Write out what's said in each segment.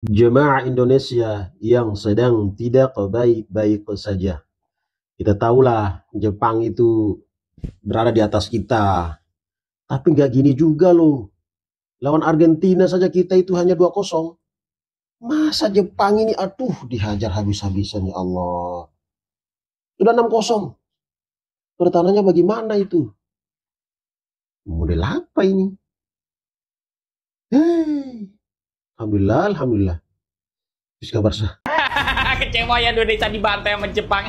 Jemaah Indonesia yang sedang tidak baik-baik saja. Kita tahulah Jepang itu berada di atas kita. Tapi nggak gini juga loh. Lawan Argentina saja kita itu hanya 2-0. Masa Jepang ini aduh dihajar habis-habisan ya Allah. Sudah 6-0. Pertahanannya bagaimana itu? Model apa ini? Hei. Alhamdulillah, alhamdulillah. Terus kabar sah. Kecewa ya Indonesia dibantai sama Jepang.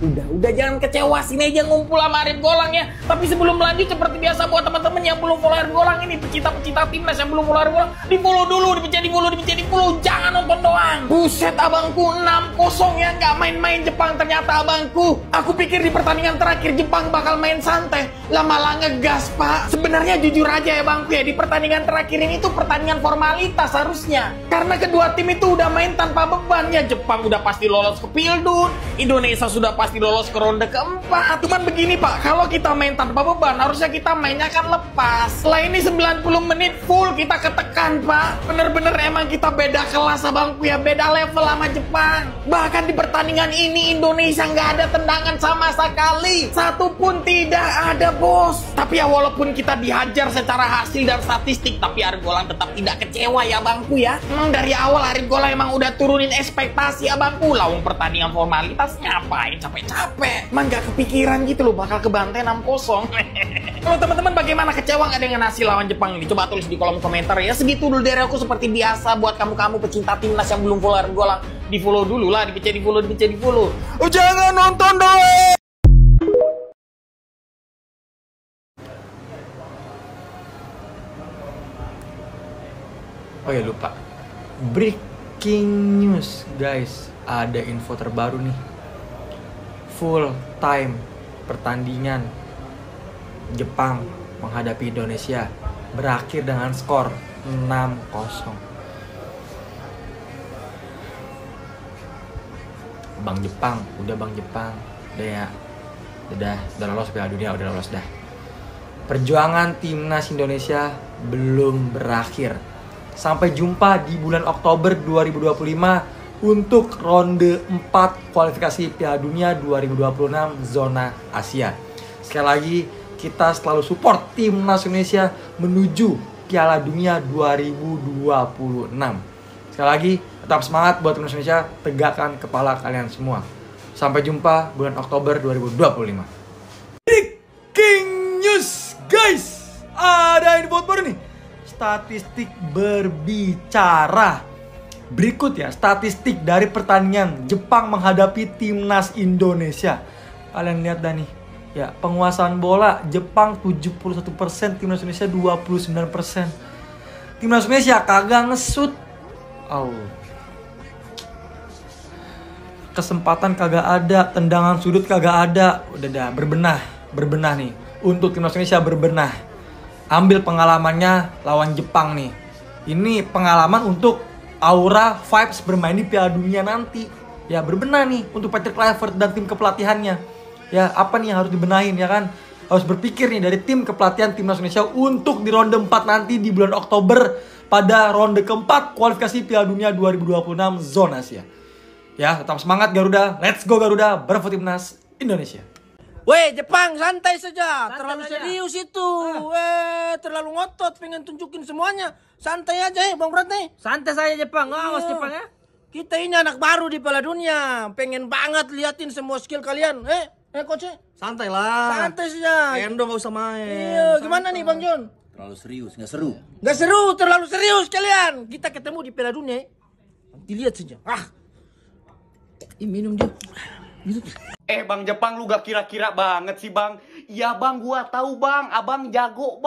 Udah jangan kecewa, sini aja ngumpul sama Arif Golang ya. Tapi sebelum lanjut seperti biasa buat teman-teman yang belum follow Arif Golang ini, pecinta-pecinta timnas yang belum follow Arif Golang, di follow dulu, dipencet di follow, jangan nonton doang. Buset abangku, 6-0 ya, nggak main-main Jepang ternyata abangku. Aku pikir di pertandingan terakhir Jepang bakal main santai, lah malah ngegas pak. Sebenarnya jujur aja ya bangku ya, di pertandingan terakhir ini tuh pertandingan formalitas harusnya. Karena kedua tim itu udah main tanpa beban ya. Jepang udah pasti lolos ke Pildun, Indonesia sudah pasti lolos ke ronde keempat. Cuman begini pak, kalau kita main tanpa beban harusnya kita mainnya kan lepas. Setelah ini 90 menit full kita ketekan pak. Bener-bener emang kita beda kelas abangku ya, beda level sama Jepang. Bahkan di pertandingan ini Indonesia nggak ada tendangan sama sekali, satu pun tidak ada bos. Tapi ya walaupun kita dihajar secara hasil dan statistik, tapi Arif Golang tetap tidak kecewa ya abangku ya. Emang dari awal Arif Golang emang udah turunin ekspektasi abangku. Lawang pertandingan formalitas ngapain capek-capek. Emang gak kepikiran gitu loh bakal kebantai 6-0. Kalau teman-teman bagaimana, kecewa nggak dengan hasil lawan Jepang ini? Coba tulis di kolom komentar ya. Segitu dulu dari aku seperti biasa. Buat kamu-kamu pecinta timnas yang belum follow Arif Golang, di follow dulu lah, di follow. Oh jangan nonton dong. Oh ya lupa, breaking news guys, ada info terbaru nih. Full time pertandingan Jepang menghadapi Indonesia berakhir dengan skor 6-0. Bang Jepang, udah ya, udah lolos Piala Dunia, udah lolos dah. Perjuangan timnas Indonesia belum berakhir. Sampai jumpa di bulan Oktober 2025 untuk ronde 4 kualifikasi Piala Dunia 2026 zona Asia. Sekali lagi, kita selalu support timnas Indonesia menuju Piala Dunia 2026. Sekali lagi, tetap semangat buat timnas Indonesia, tegakkan kepala kalian semua. Sampai jumpa bulan Oktober 2025. Breaking news, guys. Ada info baru nih. Statistik berbicara. Berikut ya statistik dari pertandingan Jepang menghadapi timnas Indonesia. Kalian lihat dah nih. Ya, penguasaan bola Jepang 71%, timnas Indonesia 29%. Timnas Indonesia kagak ngesut. Kesempatan kagak ada, tendangan sudut kagak ada. Udah dah, berbenah nih. Untuk timnas Indonesia berbenah. Ambil pengalamannya lawan Jepang nih. Ini pengalaman untuk aura vibes bermain di Piala Dunia nanti. Ya berbenah nih untuk Patrick Kluivert dan tim kepelatihannya. Ya apa nih yang harus dibenahin ya kan? Harus berpikir nih dari tim kepelatihan timnas Indonesia untuk di ronde 4 nanti di bulan Oktober pada ronde keempat kualifikasi Piala Dunia 2026 zona Asia. Ya tetap semangat Garuda, let's go Garuda, bravo timnas Indonesia. Weh, Jepang santai saja. Santai Terlalu saja. serius itu. Terlalu ngotot, pengen tunjukin semuanya. Santai aja Bang Brat nih. Santai saja Jepang, awas Jepang ya. Kita ini anak baru di Piala Dunia. Pengen banget liatin semua skill kalian. Coach. Santai lah. Santai saja. Endo gak usah main. Iya, gimana nih Bang John? Terlalu serius, nggak seru. Gak seru, terlalu serius kalian. Kita ketemu di Piala Dunia. Nanti lihat saja. Minum dia. Bang Jepang, lu gak kira-kira banget sih bang. Iya bang, gua tahu bang, abang jago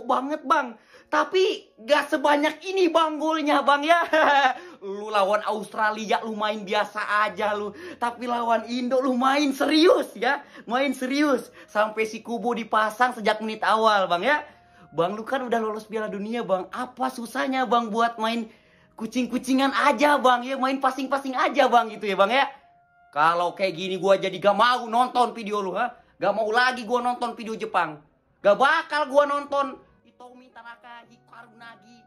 banget bang. Tapi gak sebanyak ini bang golnya bang ya. Lu lawan Australia lu main biasa aja lu. Tapi lawan Indo lu main serius ya. Main serius. Sampai si Kubo dipasang sejak menit awal bang ya. Bang lu kan udah lolos Piala Dunia bang. Apa susahnya bang buat main kucing-kucingan aja bang ya. Main passing-passing aja bang gitu ya bang ya. Kalau kayak gini gue jadi gak mau nonton video lu, ha? Gak mau lagi gue nonton video Jepang. Gak bakal gue nonton Hitomi Tanaka, Hikaru Nagi,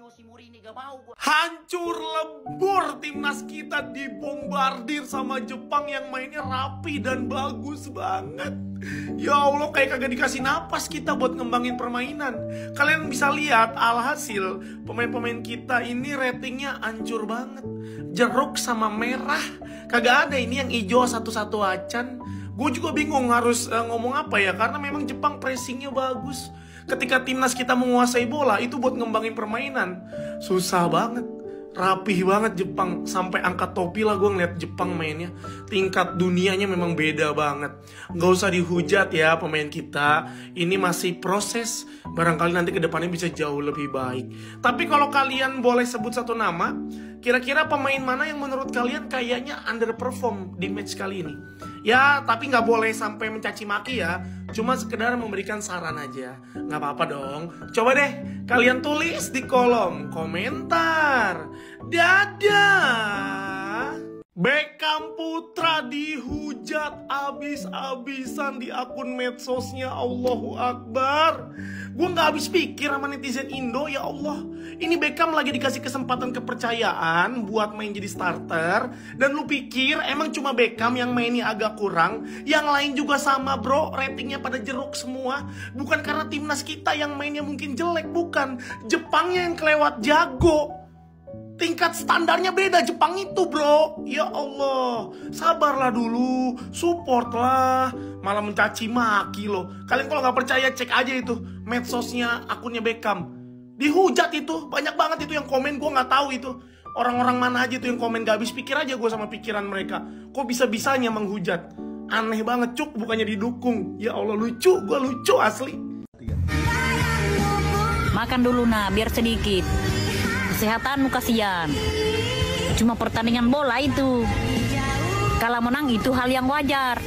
Mourinho, si Mourinho gak mau gua. Hancur lebur timnas kita dibombardir sama Jepang yang mainnya rapi dan bagus banget. Ya Allah, kayak kagak dikasih napas kita buat ngembangin permainan. Kalian bisa lihat alhasil pemain-pemain kita ini ratingnya hancur banget. Jeruk sama merah, kagak ada ini yang hijau satu-satu acan. Gue juga bingung harus ngomong apa ya, karena memang Jepang pressingnya bagus. Ketika timnas kita menguasai bola, itu buat ngembangin permainan susah banget. Rapih banget Jepang, sampai angkat topi lah gue ngeliat Jepang mainnya. Tingkat dunianya memang beda banget. Gak usah dihujat ya pemain kita, ini masih proses. Barangkali nanti kedepannya bisa jauh lebih baik. Tapi kalau kalian boleh sebut satu nama, kira-kira pemain mana yang menurut kalian kayaknya underperform di match kali ini? Ya, tapi nggak boleh sampai mencaci maki ya. Cuma sekedar memberikan saran aja. Nggak apa-apa dong. Coba deh kalian tulis di kolom komentar. Dadah. Beckham Putra dihujat abis-abisan di akun medsosnya. Allahu Akbar. Gue gak habis pikir sama netizen Indo. Ya Allah, ini Beckham lagi dikasih kesempatan kepercayaan buat main jadi starter. Dan lu pikir emang cuma Beckham yang mainnya agak kurang? Yang lain juga sama bro, ratingnya pada jeruk semua. Bukan karena timnas kita yang mainnya mungkin jelek, bukan. Jepangnya yang kelewat jago. Tingkat standarnya beda Jepang itu bro. Ya Allah, sabarlah dulu, support lah. Malah mencaci maki loh. Kalian kalau nggak percaya cek aja itu medsosnya akunnya Beckham. Dihujat itu, banyak banget itu yang komen. Gue nggak tahu itu orang-orang mana aja itu yang komen. Gak habis pikir aja gue sama pikiran mereka. Kok bisa-bisanya menghujat? Aneh banget Cuk, bukannya didukung. Ya Allah, lucu, gue lucu asli. Makan dulu nah, biar sedikit. Kesehatanmu kasihan. Cuma pertandingan bola itu. Kalau menang itu hal yang wajar.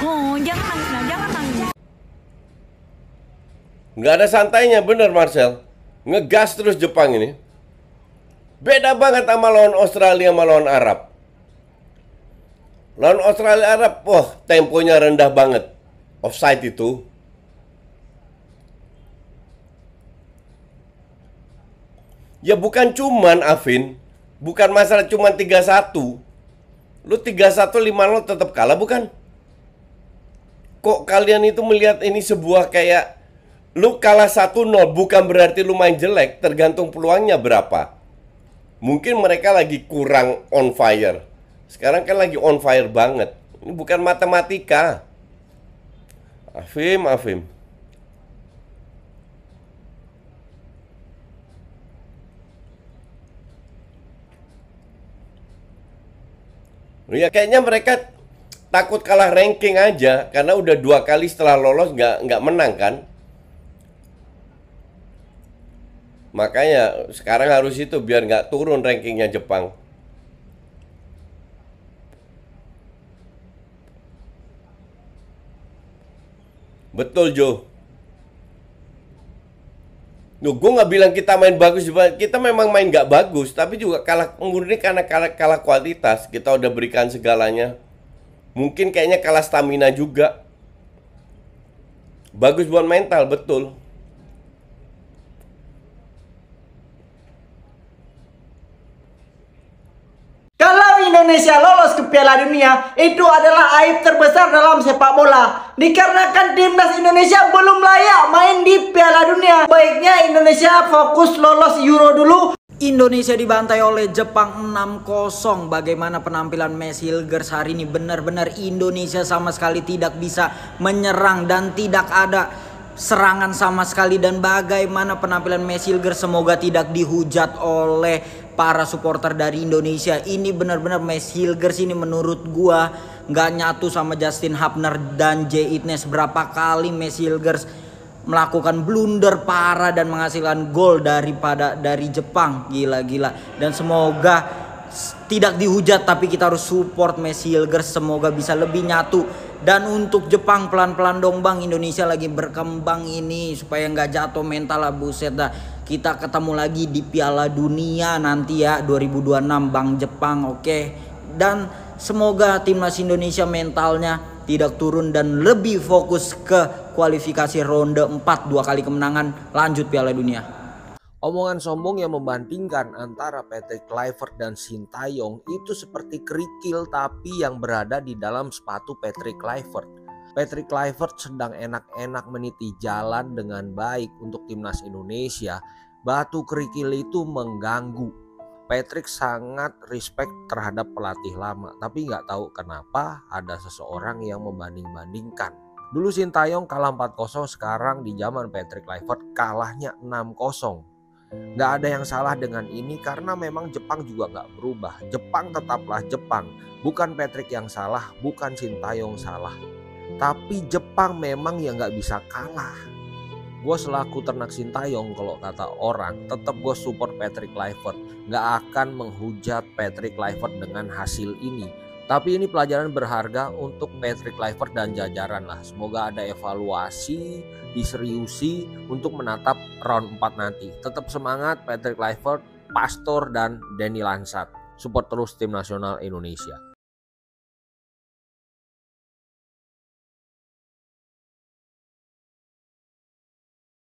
Oh, jangan nangis, nah, jangan nangis. Nggak ada santainya, bener Marcel. Ngegas terus Jepang ini. Beda banget sama lawan Australia sama lawan Arab. Lawan Australia Arab, wah temponya rendah banget. Offside itu. Ya bukan cuman Afin, bukan masalah cuman 3-1. Lu 3-1 5-0 tetap kalah bukan? Kok kalian itu melihat ini sebuah kayak lu kalah 1-0 bukan berarti lu main jelek, tergantung peluangnya berapa. Mungkin mereka lagi kurang on fire. Sekarang kan lagi on fire banget. Ini bukan matematika. Afim. Ya kayaknya mereka takut kalah ranking aja karena udah 2 kali setelah lolos nggak menang kan. Makanya sekarang harus itu biar nggak turun rankingnya Jepang. Betul Jo. Gue nggak bilang kita main bagus, kita memang main nggak bagus, tapi juga kalah murni karena kalah kualitas. Kita udah berikan segalanya. Mungkin kayaknya kalah stamina juga. Bagus buat mental, betul. Kalau Indonesia lolos ke Piala Dunia, itu adalah aib terbesar dalam sepak bola. Dikarenakan timnas Indonesia belum layak main di Piala Dunia. Baiknya Indonesia fokus lolos Euro dulu. Indonesia dibantai oleh Jepang 6-0. Bagaimana penampilan Messi Hilgers hari ini? Benar-benar Indonesia sama sekali tidak bisa menyerang dan tidak ada serangan sama sekali. Dan bagaimana penampilan Messi Hilgers, semoga tidak dihujat oleh para supporter dari Indonesia. Ini benar-benar Messi Hilgers ini menurut gua nggak nyatu sama Justin Hapner dan Jay Itnes. Berapa kali Messi Hilgers melakukan blunder parah dan menghasilkan gol dari Jepang. Gila-gila. Dan semoga tidak dihujat, tapi kita harus support Messi Hilgers, semoga bisa lebih nyatu. Dan untuk Jepang pelan-pelan dong bang, Indonesia lagi berkembang ini supaya nggak jatuh mental lah, buset dah. Kita ketemu lagi di Piala Dunia nanti ya 2026 bang Jepang, oke. Dan semoga timnas Indonesia mentalnya tidak turun dan lebih fokus ke kualifikasi ronde 4, 2 kali kemenangan lanjut Piala Dunia. Omongan sombong yang membandingkan antara Patrick Kluivert dan Sintayong itu seperti kerikil tapi yang berada di dalam sepatu Patrick Kluivert. Patrick Kluivert sedang enak-enak meniti jalan dengan baik untuk timnas Indonesia. Batu kerikil itu mengganggu. Patrick sangat respect terhadap pelatih lama, tapi nggak tahu kenapa ada seseorang yang membanding-bandingkan. Dulu Sintayong kalah 4-0, sekarang di zaman Patrick Kluivert kalahnya 6-0. Nggak ada yang salah dengan ini karena memang Jepang juga nggak berubah. Jepang tetaplah Jepang, bukan Patrick yang salah, bukan Sintayong salah. Tapi Jepang memang yang nggak bisa kalah. Gue selaku ternak Sintayong, kalau kata orang, tetap gue support Patrick Kluivert. Gak akan menghujat Patrick Kluivert dengan hasil ini. Tapi ini pelajaran berharga untuk Patrick Kluivert dan jajaran lah. Semoga ada evaluasi, diseriusi untuk menatap round 4 nanti. Tetap semangat Patrick Kluivert, Pastor dan Denny Lansat. Support terus tim nasional Indonesia.